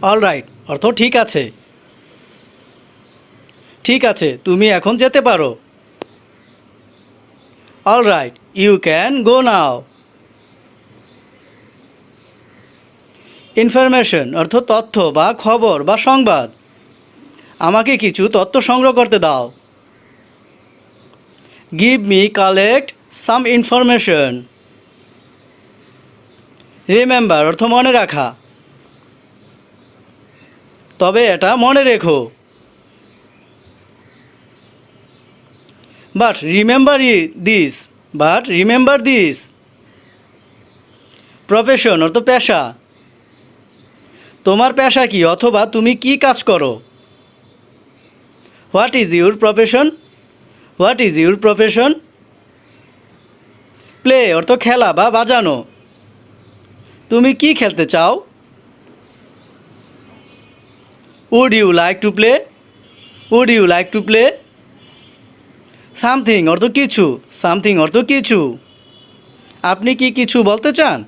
Alright অর্থ ঠিক আছে। ঠিক আছে, তুমি এখন যেতে পারো। Alright, you can go now. Information অর্থ তথ্য বা খবর বা সংবাদ। আমাকে কিছু তথ্য সংগ্রহ করতে দাও। গিভ মি কালেক্ট সাম ইনফরমেশন। রিমেম্বার অর্থ মনে রাখা। তবে এটা মনে রেখো। But remember this. প্রফেশন অর্থ পেশা। তোমার পেশা কি অথবা তুমি কি কাজ করো? What is your profession? What is your profession? Play অর্থ খেলা বা বাজানো। তুমি কি খেলতে চাও? Would you like to play? Would you like to play? Something অর্থ কিছু। সামথিং অর্থ কিছু। আপনি কি কিছু বলতে চান?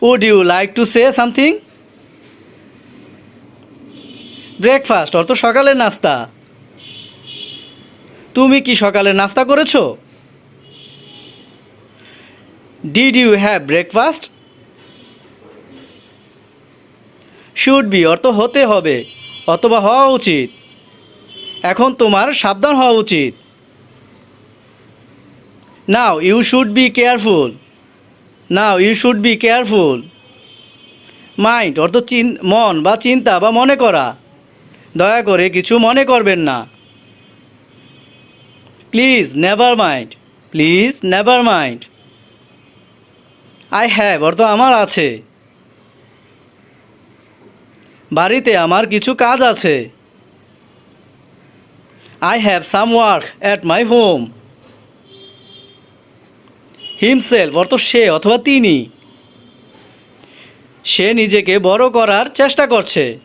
Would you like to say something? Breakfast অর্থ সকালের নাস্তা। তুমি কি সকালের নাস্তা করেছো? Did you have breakfast? Should be অর্থ হতে হবে অথবা হওয়া উচিত। এখন তোমার সাবধান হওয়া উচিত। Now you should be careful. Now you should be careful. Mind অর্থ মন বা চিন্তা বা মনে করা। দয়া করে কিছু মনে করবেন না। Please never mind. Please never mind. I have অর্থ আমার আছে। বাড়িতে আমার কিছু কাজ আছে। I have some work at my home. Himself অর্থ সে অথবা তিনি। সে নিজেকে বড় করার চেষ্টা করছে।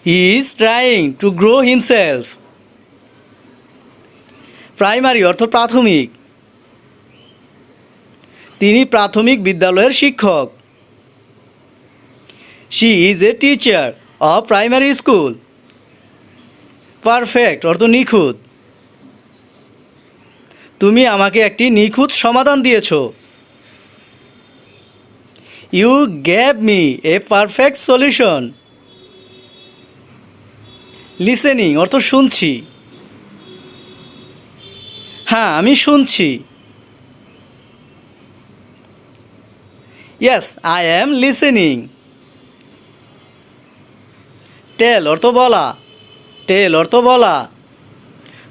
He is trying to grow himself. Primary অর্থ প্রাথমিক। তিনি প্রাথমিক বিদ্যালয়ের শিক্ষক। She is a teacher of primary school. Perfect অর্থ নিখুঁত। তুমি আমাকে একটি নিখুঁত সমাধান দিয়েছ। You gave me a perfect solution. Listening অর্থ শুনছি। হ্যাঁ, আমি শুনছি। Yes, I am listening. Tell অর্থ বলা। টেল অর্থ বলা।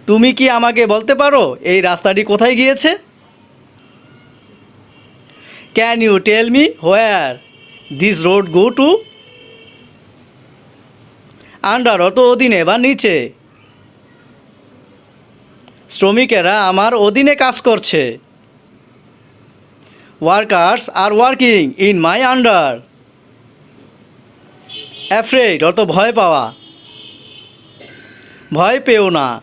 তুমি কি আমাকে বলতে পারো এই রাস্তাটি কোথায় গিয়েছে? Can you tell me where this road go to? Under অর্থ অধীনে বা নিচে। শ্রমিকেরা আমার অধীনে কাজ করছে। Workers are working in my under. Afraid অর্থ ভয় পাওয়া। ভয় পেও না।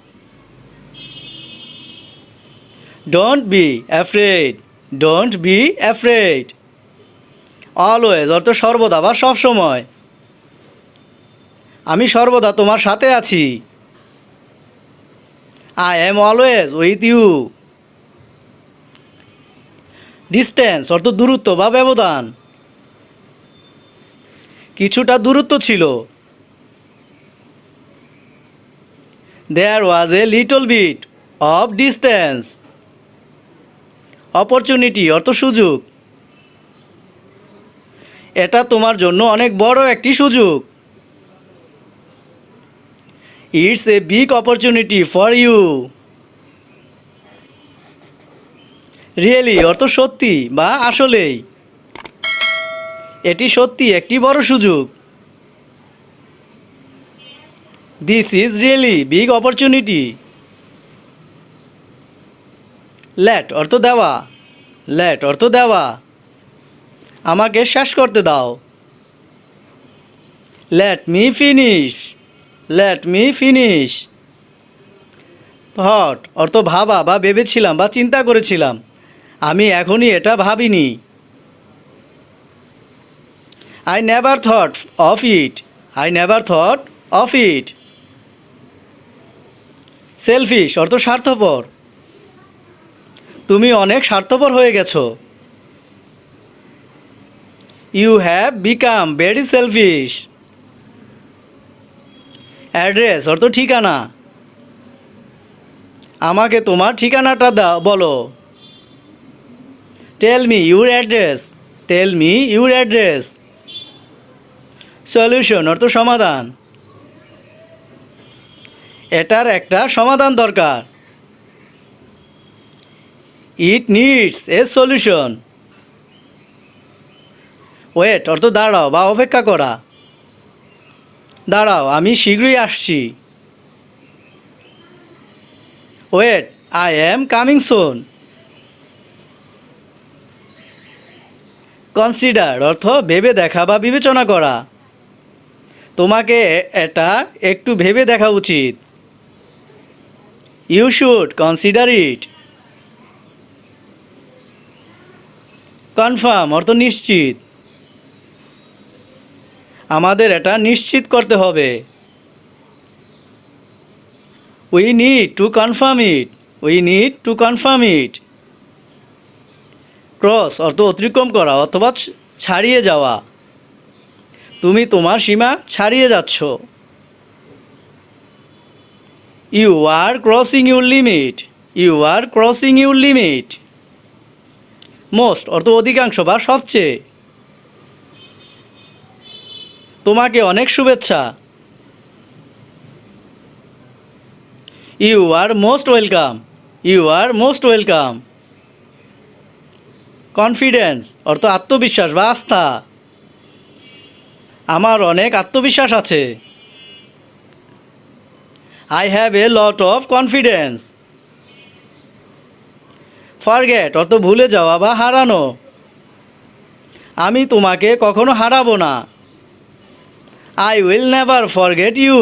Don't be afraid. Don't be afraid. Always অর্থ সর্বদা বা সবসময়। আমি সর্বদা তোমার সাথে আছি। I am always with you. Distance অর্থ দূরত্ব বা ব্যবধান। কিছুটা দূরত্ব ছিল। There was a little bit of distance. Opportunity অর্থ সুযোগ। এটা তোমার জন্য অনেক বড় একটি সুযোগ। It's a big opportunity for you. Really অর্থ সত্যি বা আসলেই। এটি সত্যি একটি বড় সুযোগ। This is really big opportunity. Let অর্থ দেওয়া। লেট অর্থ দেওয়া। আমাকে শেষ করতে দাও। Let me finish. Let me finish. Thought অর্থ ভাবা বা ভেবেছিলাম বা চিন্তা করেছিলাম। আমি এখনই এটা ভাবিনি। I never thought of it. I never thought of it. Selfish অর্থ স্বার্থপর। তুমি অনেক স্বার্থপর হয়ে গেছো। You have become very selfish. Address অর্থ ঠিকানা। আমাকে তোমার ঠিকানাটা বলো। Tell me your address. Tell me your address. Solution অর্থ সমাধান। এটার একটা সমাধান দরকার। It needs a solution. Wait অর্থ দাঁড়াও বা অপেক্ষা করা। দাঁড়াও আমি শীঘ্রই আসছি। Wait I am coming soon. Consider অর্থ ভেবে দেখা বা বিবেচনা করা। তোমাকে এটা একটু ভেবে দেখা উচিত। You should consider it. Confirm অর্থ নিশ্চিত। আমাদের এটা নিশ্চিত করতে হবে। We need to confirm it. We need to confirm it. Cross অর্থ অতিক্রম করা অথবা ছাড়িয়ে যাওয়া। তুমি তোমার সীমা ছাড়িয়ে যাচ্ছ। You are crossing your limit. You are crossing your limit. Most অর্থ অধিকাংশ বা সবচেয়ে। তোমাকে অনেক শুভেচ্ছা। You are most welcome. You are most welcome. Confidence অর্থ আত্মবিশ্বাস বা আস্থা। আমার অনেক আত্মবিশ্বাস আছে। I have a lot of confidence. Forget অর্থ ভুলে যাওয়া বা হারানো। আমি তোমাকে কখনো হারাবো না। I will never forget you.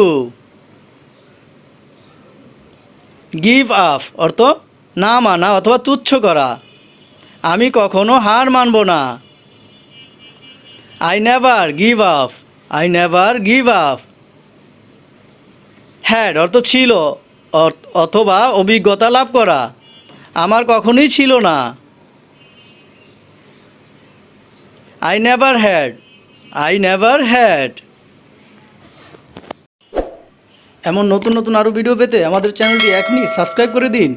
Give up অর্থ না মানা অথবা তুচ্ছ করা। আমি কখনো হার মানব না। I never give up. I never give up. Had অর্থ ছিল অথবা অভিজ্ঞতা লাভ করা। আমার কখনোই ছিল না। I never had. I never had. এমন নতুন নতুন আরও ভিডিও পেতে আমাদের চ্যানেলটি এখনই সাবস্ক্রাইব করে দিন।